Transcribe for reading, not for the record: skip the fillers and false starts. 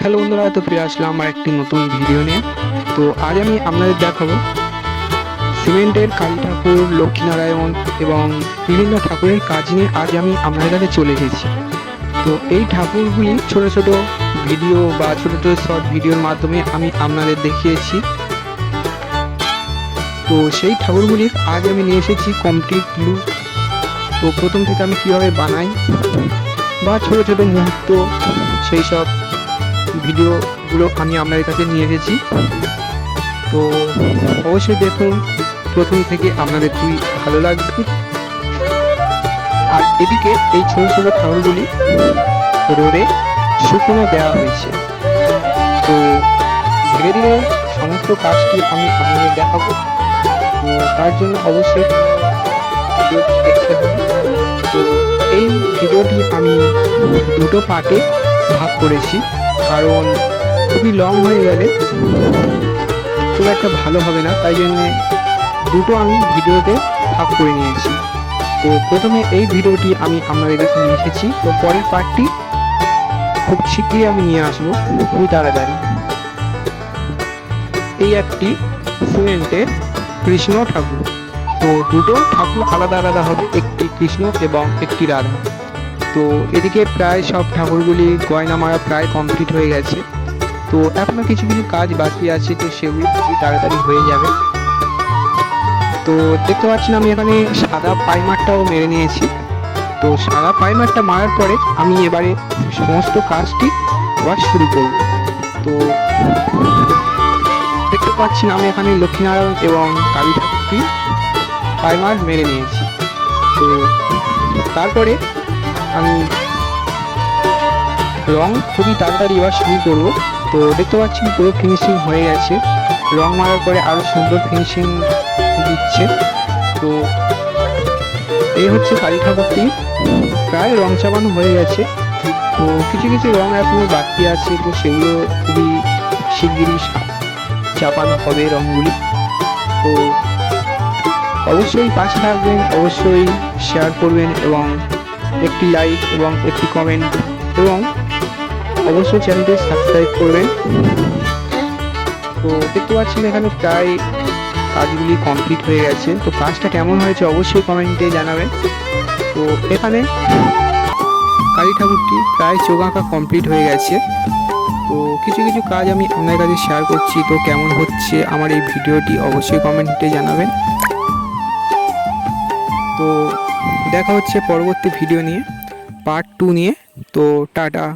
Hello বন্ধুরা, তো ফিরে আসলাম আমার একটি নতুন ভিডিও নিয়ে। তো আজ আমি আপনাদের দেখাবো সিমেন্টের কালী ঠাকুর, লক্ষ্মীনারায়ণ এবং বিভিন্ন ঠাকুরের কাজ নিয়ে আজ আমি আপনাদের কাছে চলে এসেছি। তো এই ঠাকুরগুলি ছোট ছোট ভিডিও বা ছোট ছোট শর্ট ভিডিওর মাধ্যমে আমি আপনাদের দেখিয়েছি। তো সেই ঠাকুরগুলির আজ আমি নিয়ে এসেছি কমপ্লিট লুক। তো প্রথম থেকে আমি কীভাবে বানাই বা ছোট ছোট মুহূর্ত, সেই সব ভিডিওগুলো আমি আপনাদের কাছে নিয়ে এসেছি। তো অবশ্যই দেখুন, প্রথম থেকে আপনাদের খুবই ভালো লাগবে। আর এদিকে এই ছোট ছোট ঠাকুরগুলি রোদে শুকনো দেওয়া হয়েছে। তো ধীরে ধীরে সমস্ত কাজটি আমি আপনাদের দেখাবো। তো তার জন্য অবশ্যই ভিডিওটি দেখতে হবে। তো এই ভিডিওটি আমি দুটো পার্টে ভাগ করেছি, কারণ খুবই লং হয়ে গেলে খুব একটা ভালো হবে না, তাই জন্যে দুটো আমি ভিডিওতে ভাগ করে নিয়েছি। তো প্রথমে এই ভিডিওটি আমি আপনাদের কাছে নিয়ে এসেছি, তো পরের পার্টটি খুব শীঘ্রই আমি নিয়ে আসবো, খুবই তাড়াতাড়ি। এই একটি সিমেন্টের কৃষ্ণ ঠাকুর। তো দুটো ঠাকুর আলাদা আলাদা হবে, একটি কৃষ্ণ এবং একটি রাধা। তো এদিকে প্রায় সব ঠাকুরগুলি গয়না মারা প্রায় কমপ্লিট হয়ে গেছে। তো এখনো কিছু কিছু কাজ বাকি আছে, তো সেগুলি খুবই তাড়াতাড়ি হয়ে যাবে। তো দেখতে পাচ্ছেন আমি এখানে সাদা পাইমারটাও মেরে নিয়েছি। তো সাদা পাইমারটা মারার পরে আমি এবারে সমস্ত কাজটি আবার শুরু করব। তো দেখতে পাচ্ছেন আমি এখানে লক্ষ্মীনারায়ণ এবং কালী ঠাকুরটি পাইমার মেরে নিয়েছি। তো তারপরে আমি রং খুবই তাড়াতাড়ি এবার শুরু করবো। তো দেখতে পাচ্ছি পুরো ফিনিশিং হয়ে গেছে, রং মারার পরে আরো সুন্দর ফিনিশিং দিচ্ছে। তো এই হচ্ছে কালী ঠাকুরটি, প্রায় রং চাপানো হয়ে গেছে। তো কিছু কিছু রং এখনো বাকি আছে, তো সেগুলো খুবই শিগগিরই চাপানো হবে রংগুলি। তো অবশ্যই পাশে থাকবেন, অবশ্যই শেয়ার করবেন এবং একটি লাইক এবং একটি কমেন্ট এবং অবশ্যই চ্যানেলটি সাবস্ক্রাইব করবেন। তো দেখতে পাচ্ছেন এখানে প্রায় কাজগুলি কমপ্লিট হয়ে গেছে। তো কাজটা কেমন হয়েছে অবশ্যই কমেন্টে জানাবেন। তো এখানে কালী ঠাকুরটি প্রায় চোখ আঁকা কমপ্লিট হয়ে গেছে। তো কিছু কিছু কাজ আমি আপনার কাছে শেয়ার করছি। তো কেমন হচ্ছে আমার এই ভিডিওটি অবশ্যই কমেন্টে জানাবেন। তো দেখা হচ্ছে পরবর্তী ভিডিও নিয়ে, পার্ট 2 নিয়ে। তো টাটা।